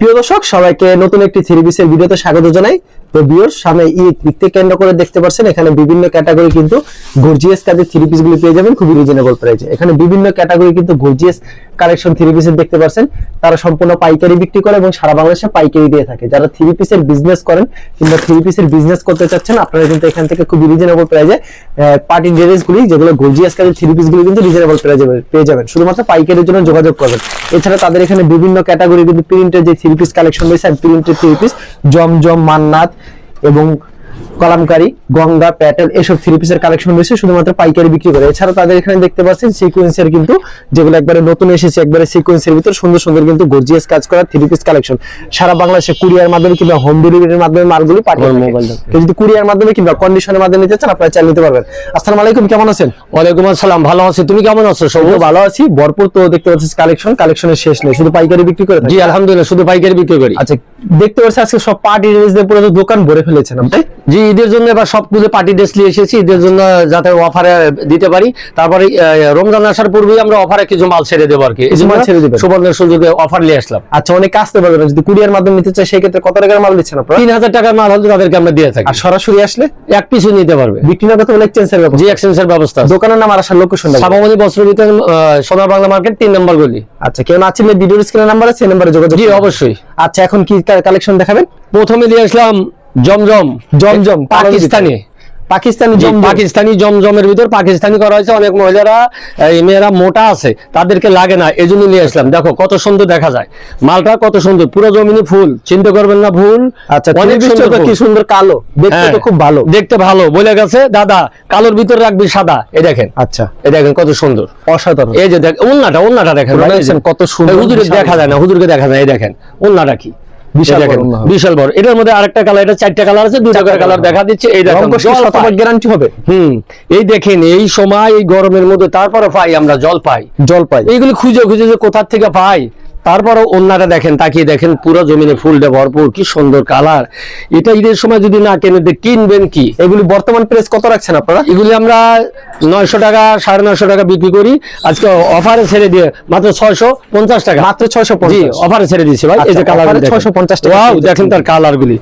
প্রিয় দর্শক সবাইকে নতুন একটি থ্রি পিসের ভিডিওতে স্বাগত জানাই। তো ভিউয়ার্স, সামনে ঈদকে কেন্দ্র করে দেখতে পাচ্ছেন এখানে বিভিন্ন ক্যাটাগরি কিন্তু গর্জিয়াস কাজের থ্রি পিস গুলি পেয়ে যাবেন খুবই রিজনেবল প্রাইসে। এখানে বিভিন্ন ক্যাটাগরি কিন্তু গর্জিয়াস কালেকশন থ্রি পিসের দেখতে পাচ্ছেন। তারা সম্পূর্ণ পাইকারি বিক্রি করে এবং সারা বাংলাদেশে পাইকারি দিয়ে থাকে। যারা থ্রি পিসের বিজনেস করেন কিংবা থ্রি পিসের বিজনেস করতে চাচ্ছেন, আপনারা কিন্তু এখান থেকে খুবই রিজনেবল প্রাইসে পার্টি ড্রেস গুলি যেগুলো গর্জিয়াস কাজের থ্রি পিস গুলি কিন্তু রিজনেবল প্রাইসে পেয়ে যাবেন। শুধুমাত্র পাইকারির জন্য যোগাযোগ করবেন। এছাড়া তাদের এখানে বিভিন্ন ক্যাটাগরি কিন্তু প্রিন্টের যে থ্রি পিস কালেকশন রয়েছে, প্রিন্টের থ্রি পিস জমজম, মান্নাত এবং কলামকারী, গঙ্গা, প্যাটেল এসব থ্রি পিসের কালেকশন রয়েছে, শুধুমাত্র পাইকারি বিক্রি করে। এছাড়া তাদের এখানে দেখতে পাচ্ছেন সিকোয়েন্সের কিন্তু যেগুলো একবারে নতুন এসেছে, একবারে সিকোয়েন্সের ভিতর সুন্দর সুন্দর কিন্তু গর্জিয়াস কাজ করা থ্রি পিস কালেকশন সারা বাংলাদেশে কুরিয়ার মাধ্যমে কিংবা হোম ডেলিভারির মাধ্যমে মালগুলি পাঠিয়ে মোবাইল যদি কুরিয়ার মাধ্যমে কিংবা কন্ডিশনের মাধ্যমে নিতে চান আপনারা চাইলে নিতে পারবেন। আসসালামু আলাইকুম, কেমন আছেন? ওয়ালাইকুম আসসালাম, ভালো আছি। তুমি কেমন আছো? সব ভালো আছি। ভরপুর তো দেখতে পাচ্ছিস কালেকশনের শেষ নেই, শুধু পাইকারি বিক্রি করে থাকি। জি আলহামদুলিল্লাহ, শুধু পাইকারি বিক্রি করি। আচ্ছা, দেখতে পাচ্ছি আজকে সব পার্টি ড্রেস দিয়ে পুরো দোকান ভরে ফেলেছেন আপনি। জি, ঈদের জন্য এবার সবগুলো পার্টি ড্রেস নিয়ে এসেছি, ঈদের জন্য যাতে অফারে দিতে পারি। তারপরে রমজান আসার পূর্বেই আমরা অফারে কিছু মাল ছেড়ে দেবো আর কি, ছেড়ে দেবেন সুবর্ণের সুযোগে অফার নিয়ে আসলাম। আচ্ছা, অনেক আসতে পারবেন যদি কুরিয়ার মাধ্যমে নিতে চাই, সেই ক্ষেত্রে কত টাকার মাল দিচ্ছেন আপনারা? 3000 টাকার মাল হলে তাদেরকে আমরা দিয়ে থাকি। আর সরাসরি আসলে এক পিছু নিতে পারবে। বিক্রি না করতে হলে এক্সচেঞ্জের ব্যবস্থা। জি, এক্সচেঞ্জের ব্যবস্থা। দোকানের নাম আর আসার লোকেশন সাবামণি বস্ত্রবিতান, সোনার বাংলা মার্কেট 3 নম্বর গলি। আচ্ছা, কেউ না চিনলে ভিডিওর স্ক্রিনের নাম্বার আছে, সেই নম্বরে যোগাযোগ। জি অবশ্যই। আচ্ছা, এখন কি কালেকশন দেখাবেন? প্রথমে দিয়ে আসলাম জমজম পাকিস্তানি জমজমের ভিতর পাকিস্তানি করা হয়েছে। অনেক মহিলারা মেয়েরা মোটা আছে, তাদেরকে লাগে না, এই জন্য নিয়ে আসলাম। দেখো কত সুন্দর দেখা যায়, মালটা কত সুন্দর, পুরো জমিনি ফুল, চিন্তা করবেন না ভুল। আচ্ছা, অনেক সুন্দর, কি সুন্দর কালো, দেখতে তো খুব ভালো, দেখতে ভালো। বলে গেছে দাদা কালোর ভিতর রাখবি সাদা। এই দেখেন, আচ্ছা এই দেখেন কত সুন্দর, অসাধারণ। এই যে দেখ ওন্নাটা দেখেন কত সুন্দর। হুজুরকে দেখা যায় না, হুজুরকে দেখা যায়। এই দেখেন ওন্নাটা কি বিশাল বড়। এটার মধ্যে আরেকটা কালার, এটা 4টা কালার আছে, 2টা করে কালার দেখা দিচ্ছে। এই দেখেন গ্যারান্টি হবে। এই দেখেন এই সময় এই গরমের মধ্যে তারপরে পাই আমরা জল পাই। এইগুলি খুঁজে যে কোথা থেকে পাই। তারপরে অন্যটা দেখেন, তাকিয়ে দেখেন পুরো জমিনে ফুলটা ভরপুর, কি সুন্দর কালার। এটা ঈদের সময় যদি না কেনে কিনবেন কি? এগুলি বর্তমান প্রাইস কত রাখছেন আপনারা? এগুলি আমরা 900 টাকা 950 টাকা বিক্রি করি। আজকে অফারে ছেড়ে দিয়ে মাত্র 650 টাকা। মাত্র 650? অফারে ছেড়ে দিয়েছি ভাই। এই যে কালার 650 টাকা। ওয়াও, দেখেন তার কালার গুলি,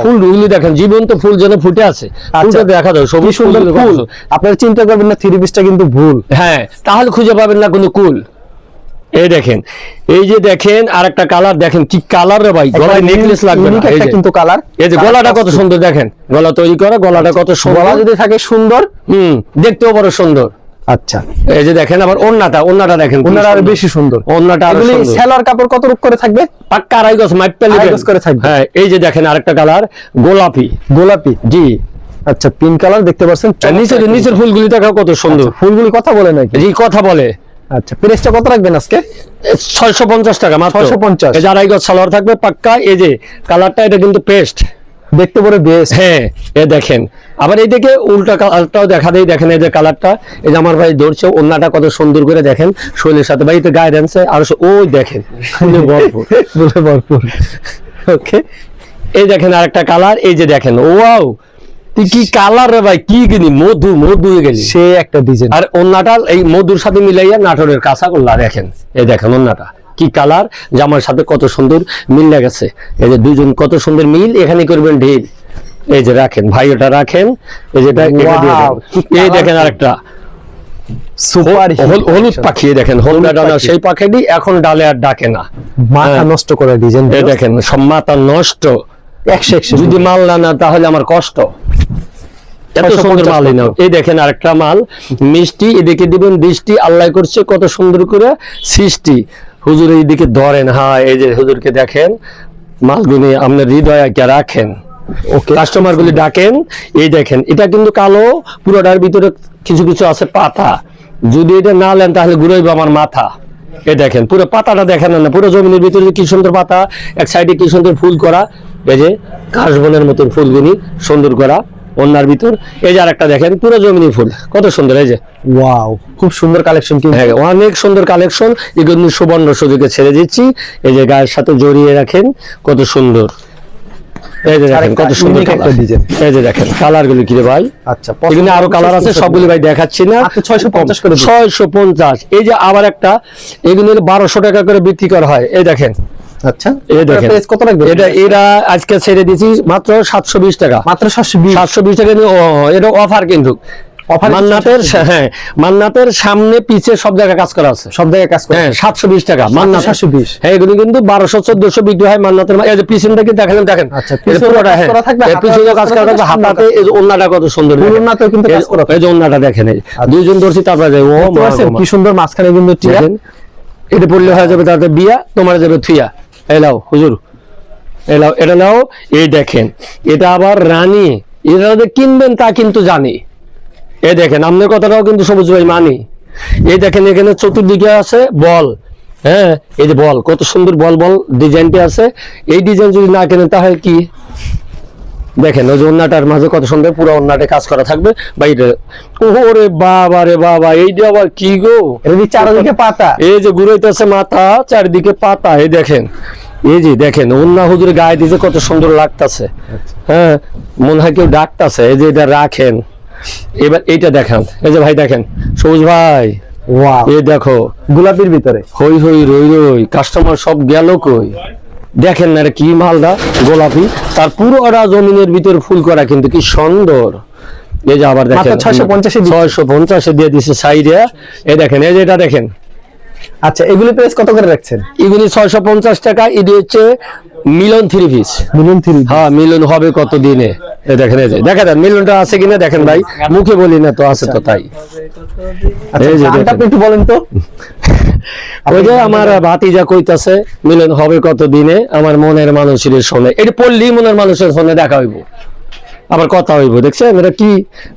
ফুলগুলি দেখেন, জীবন্ত ফুল যেন ফুটে আছে। ফুলটা দেখা যায়, সবুজ সুন্দর ফুল। আপনারা চিন্তা করবেন না থ্রি পিসটা কিন্তু ভুল। হ্যাঁ, তাহলে খুঁজে পাবেন না কোনো কুল। এই দেখেন, এই যে দেখেন আরেকটা কালার, দেখেন কি কালার রে ভাই, গলায় নেকলেস লাগবে না কিন্তু কালার। এই যে গলাটা কত সুন্দর, দেখেন গলা তৈরি করা, গলাটা কত সুন্দর। গলা যদি থাকে সুন্দর, দেখতেও বড় সুন্দর। আচ্ছা, এই যে দেখেন আবার ওন্নাটা দেখেন, ওন্নাটা আরো বেশি সুন্দর। ওন্নাটা আরো সুন্দর। সেলার কাপড় কত রূপ করে থাকবে? পাক্কা 2.5 গজ মাইপটা করে থাকবে। হ্যাঁ, এই যে দেখেন আরেকটা কালার গোলাপি। জি আচ্ছা, পিঙ্ক কালার দেখতে পাচ্ছেন। নিচের ফুলগুলি দেখো কত সুন্দর। ফুলগুলি কথা বলে নাকি? জি কথা বলে। আচ্ছা, প্রাইসটা কত রাখবেন আজকে? 650 টাকা মাত্র। 650। এই যে 2.5 গজ সালোয়ার থাকবে পাক্কা। এই যে কালারটা, এটা কিন্তু পেস্ট, দেখতে পরে বেশ। হ্যাঁ, এই দেখেন আবার এইদিকে উল্টা কালারটাও দেখা দেয়। দেখেন এই যে কালারটা, এই যে আমার ভাই ধরছে, ওন্নাটা কত সুন্দর করে দেখেন, শৈলের সাথে ভাই এটা গায়ে ডান্সে আর ওই দেখেন ভরপুর। ওকে, এই দেখেন আরেকটা কালার, এই যে দেখেন, ওয়াও কি কালার রে ভাই, কি কিনি মধু হয়ে গেলি, সে একটা ডিজাইন। আর ওন্নাটা এই মধুর সাথে মিলাইয়া নাটোরের কাঁচা গোল্লা দেখেন। এই দেখেন ওন্নাটা কি কালার, জামার সাথে কত সুন্দর মিল গেছে। এই যে দুজন কত সুন্দর মিল, এখানে করবেন ঢিল। এই যে রাখেন ভাই, ওটা রাখেন। এই যে এই দেখেন আরেকটা সুপার হলুদ পাখি, দেখেন হলুদ ডানা, সেই পাখিটি এখন ডালে আর ডাকে না, মাথা নষ্ট করে ডিজাইন। এই দেখেন সব মাথা নষ্ট। 100 যদি মাল না তাহলে আমার কষ্ট। এত সুন্দর মালই না। এই দেখেন আরেকটা মাল মিষ্টি, এদিকে দিবেন বৃষ্টি, আল্লাহ করছে কত সুন্দর করে সৃষ্টি। হুজুর এইদিকে ধরেন, হ্যাঁ এই যে হুজুরকে দেখেন, মালগুলি আপনার হৃদয়ে রাখেন, কাস্টমার গুলি ডাকেন। এই দেখেন এটা কিন্তু কালো, পুরোটার ভিতরে কিছু আছে পাতা, যদি এটা না নেন তাহলে ঘুরাইবে আমার মাথা। এই দেখেন পুরো পাতাটা দেখেন না, পুরো জমিনের ভিতরে কি সুন্দর পাতা, এক সাইডে কি সুন্দর ফুল করা, এই যে কাশবনের মতন ফুলগুলি সুন্দর করা ওন্নার ভিতর। এই যে আরেকটা দেখেন পুরো জমিনি ফুল কত সুন্দর। এই যে ওয়াও, খুব সুন্দর কালেকশন, হ্যাঁ অনেক সুন্দর কালেকশন। এগুলো সুবর্ণ সুযোগে ছেড়ে দিচ্ছি। এই যে গায়ের সাথে জড়িয়ে রাখেন, কত সুন্দর। এই যে দেখেন কত সুন্দর একটা ডিজাইন। এই যে দেখেন কালার গুলো কি রে ভাই। আচ্ছা, এখানে আরো কালার আছে, সবগুলো ভাই দেখাচ্ছি না। 650 করে। 650। এই যে আবার একটা, এগুলো 1200 টাকা করে বিক্রি করা হয়। এই দেখেন আচ্ছা, এই দেখেন প্রাইস কত রাখবে? এটা আজকে ছেড়ে দিয়েছি মাত্র 720 টাকা, মাত্র 720 720 টাকা নিয়ে। এটা অফার কিন্তু মান্নাতের, হ্যাঁ মান্নাতের সামনে পিছে সব জায়গায় কাজ করা আছে, সব জায়গায় কাজ করে। হ্যাঁ 720 টাকা মান্নাত 720। হ্যাঁ এগুলো কিন্তু 1200-1400 বিক্রি হয় মান্নাতের। এই যে পিছনটা কি দেখেন, দেখেন আচ্ছা, এটা পুরোটা, হ্যাঁ এর পিছনে কাজ করা থাকবে, হাতাতে এই যে ওন্নাটা কত সুন্দর, ওন্নাতেও কিন্তু কাজ করা। এই যে ওন্নাটা দেখেন, এই দুইজন ধরছি তারপরে যাই, ও মা কি সুন্দর মাঝখানে কিন্তু টিয়া। এটা পড়লে হয়ে যাবে তাতে বিয়া, তোমার যাবে থুইয়া। এই লাও হুজুর, এই লাও, এটা নাও। এই দেখেন এটা আবার রানী, এটা যে কিনবেন তা কিন্তু জানি। এই দেখেন আপনার কথাটাও কিন্তু সবুজ ভাই মানি। এই দেখেন এখানে চতুর্দিকে আছে বল, হ্যাঁ এই যে বল, কত সুন্দর বল বল ডিজাইনটি আছে। এই ডিজাইন যদি না কেনেন তাহলে কি দেখেন, ওই যে ওন্নাটার মাঝে কত সুন্দর পুরো ওন্নাটে কাজ করা থাকবে বাইরে। ওরে বাবা রে বাবা, এইটা আবার কি গো, এটা চারদিকে পাতা, এই যে ঘুরাইতেছে মাথা, চারিদিকে পাতা। এই দেখেন, এই যে দেখেন ওন্না হুজুর গায়ে দিতে কত সুন্দর লাগতেছে, হ্যাঁ মনে হয় কেউ ডাকতেছে। এই যে এটা রাখেন, এবার এইটা দেখান। এই যে ভাই দেখেন সবুজ ভাই, ওয়াও, এই দেখো গোলাপির ভিতরে হই হই রই রই, কাস্টমার সব গেল কই, দেখেন না কি মালদা গোলাপি, তার পুরোটা জমিনের ভিতরে ফুল করা কিন্তু কি সুন্দর। এই যে আবার দেখেন 650 দিয়ে দিছে সাইডে। এই দেখেন, এই যে এটা দেখেন। আচ্ছা, এগুলি প্রাইস কত করে রাখছেন? এগুলি 650 টাকা। এটি হচ্ছে মিলন 3 পিস। মিলন 3, হ্যাঁ মিলন হবে কত দিনে, এই দেখেন, এই যে দেখা দেন মিলনটা আছে কিনা দেখেন ভাই, মুখে বলি না তো, আছে তো তাই। আচ্ছা, এই যে দামটা দেখেন। একটু বলেন তো। ওই যে আমার ভাতিজা কইতাছে মিলন হবে কত দিনে, আমার মনের মানুষের শোনে, এটা পড়লেই মনের মানুষের শোনে দেখা হইব, আবার কথা হইব। দেখছেন এটা কি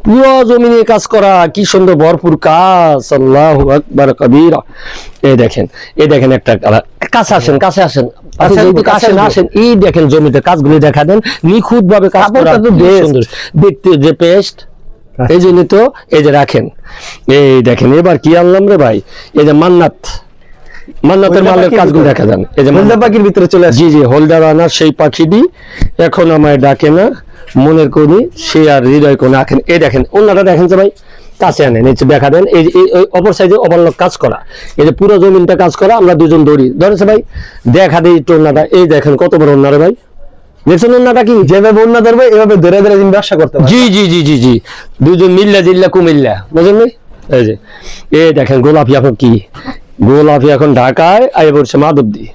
পুরো জমিনে কাজ করা, কি সুন্দর ভরপুর কাজ, আল্লাহু আকবার কবীরা। এই দেখেন, এই দেখেন একটা কালার, কাছে আসেন, কাছে আসেন, আসেন আসেন। এই দেখেন জমিতে কাজগুলি দেখা দেন, নিখুঁত ভাবে কাজ করা, কি সুন্দর দেখতে যে পেস্ট। এই জন্য তো এই যে রাখেন, এই দেখেন। এবার কি আনলাম রে ভাই, এই যে মান্নাতের মালের কাজগুলো দেখা যান। এই যে হলদা পাখির ভিতরে চলে আসে। জি জি, হলদার আনার সেই পাখিটি এখন আমায় ডাকে না, মনের কোণে সে আর হৃদয় কোণে আঁকেন। এই দেখেন অন্যটা দেখেন যে ভাই, কাছে আনেন, এই যে দেখা দেন। এই যে অপর সাইডে ওভারলক কাজ করা, এই যে পুরো জমিনটা কাজ করা। আমরা দুজন দৌড়ি ধরেছে ভাই, দেখা দিই একটু অন্যটা। এই দেখেন কত বড় অন্যারে ভাই, দেখছেন অন্যটা কি, যেভাবে অন্য ধরবে এভাবে ধরে ধরে দিন ব্যবসা করতে পারবে। জি জি জি জি জি, দুজন মিল্লা জিল্লা কুমিল্লা, বুঝলেন ভাই। এই যে এই দেখেন গোলাপি, এখন কি গোলাপি এখন ঢাকায় আই পড়ছে মাধবদী।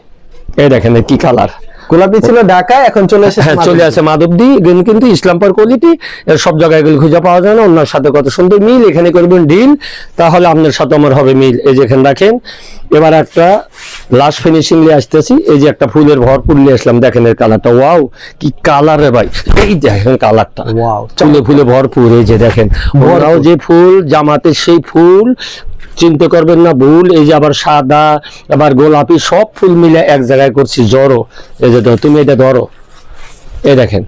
এই দেখেন কি কালার, গোলাপি ছিল ঢাকায়, এখন চলে এসেছে হ্যাঁ চলে আসে মাধবদী। কিন্তু ইসলামপুর কোয়ালিটি, সব জায়গায় এগুলো খুঁজে পাওয়া যায় না। ওনার সাথে কত সুন্দর মিল, এখানে করবেন ডিল, তাহলে আপনার সাথে আমার হবে মিল। এই যে এখানে রাখেন। এবার একটা লাস্ট ফিনিশিং নিয়ে আসতেছি। এই যে একটা ফুলের ভরপুর নিয়ে আসলাম, দেখেন এর কালারটা, ওয়াও কি কালার রে ভাই, এই দেখেন কালারটা, ওয়াও, ফুলে ফুলে ভরপুর। এই যে দেখেন ওরাও যে ফুল, জামাতে সেই ফুল, চিন্তা করবেন না ভুল। এই যে আবার সাদা, আবার গোলাপি, সব ফুল মিলে এক জায়গায় করছি জড়ো। এই যে তুমি এটা ধরো, এই দেখেন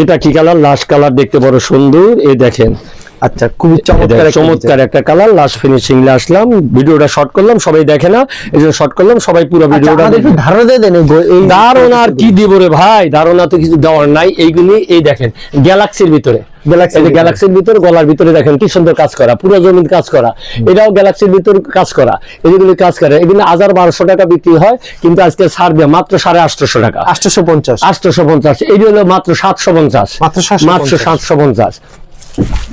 এটা কি কালার, লাস্ট কালার, দেখতে বড় সুন্দর। এই দেখেন, আচ্ছা খুবই চমৎকার একটা কালার। লাস্ট ফিনিশিং এ আসলাম, ভিডিওটা শর্ট করলাম, সবাই দেখে না এই জন্য শর্ট করলাম, সবাই পুরো ভিডিওটা একটু ধারণা দিয়ে দেন। ধারণা আর কি দিব রে ভাই, ধারণা তো কিছু দেওয়ার নাই। এইগুলি এই দেখেন গ্যালাক্সির ভিতরে, গ্যালাক্সির ভিতরে গলার ভিতরে দেখেন কি সুন্দর কাজ করা, পুরো জমিন কাজ করা। এটাও গ্যালাক্সির ভিতর কাজ করা, এগুলি কাজ করে। এগুলি 1200 টাকা বিক্রি হয়, কিন্তু আজকে ছাড় দেয় মাত্র 850 টাকা, 850। এইটা হলো মাত্র 750, মাত্র 750।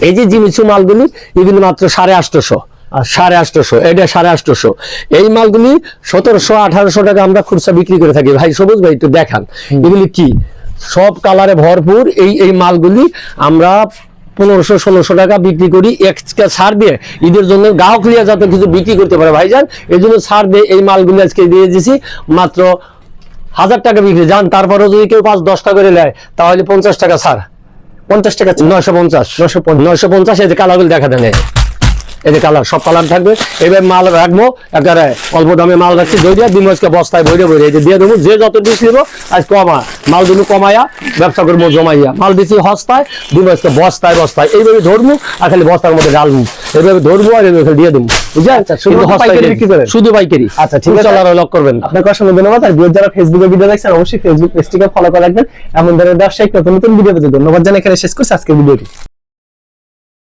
এই যে জিমিচু মালগুলি এগুলি মাত্র 850, এটা 850। এই মালগুলি 1700-1800 টাকা আমরা খুচরা বিক্রি করে থাকি। ভাই সবুজ ভাই একটু দেখান, এগুলি কি সব কালারে ভরপুর। এই মালগুলি আমরা 1500-1600 টাকা বিক্রি করি, এক্সট্রা ছাড় দিয়ে ঈদের জন্য গ্রাহক লিয়া যাতে কিছু বিক্রি করতে পারে ভাইজান, এই জন্য ছাড় দিয়ে এই মালগুলি আজকে দিয়ে দিয়েছি মাত্র 1000 টাকা বিক্রি যান। তারপরে যদি কেউ 5-10 টাকা করে নেয় তাহলে 50 টাকা ছাড়, 50 টাকা, 950। এই যে কালারগুলো দেখা দেন, এই যে কালার, সব কালার থাকবে। এবার মাল রাখবো একেবারে অল্প দামে মাল রাখছি, দইয়া দিমজকে বস্তায় বইরে এই যে দিয়ে দেবো। যে যত ডিস নিব আজ কমা মাল দুটো কমাইয়া ব্যবসা করবো, জমাইয়া মাল দিচ্ছি হস্তায়, দিমজকে বস্তায় এইভাবে ধরবো, আর খালি বস্তার মধ্যে ডালবো, এইভাবে ধরবো আর এইভাবে দিয়ে দেবো, বুঝলেন। শুধু পাইকারি। আচ্ছা ঠিক আছে, লক করবেন। আপনাকে অসংখ্য ধন্যবাদ। আর যারা ফেসবুকে ভিডিও দেখছেন অবশ্যই ফেসবুক পেজটিকে ফলো করে রাখবেন। এমন ধরনের ব্যবসায়িক নতুন নতুন ভিডিও পেতে ধন্যবাদ জানাই এখানে শেষ করছি আজকের ভিডিওটি।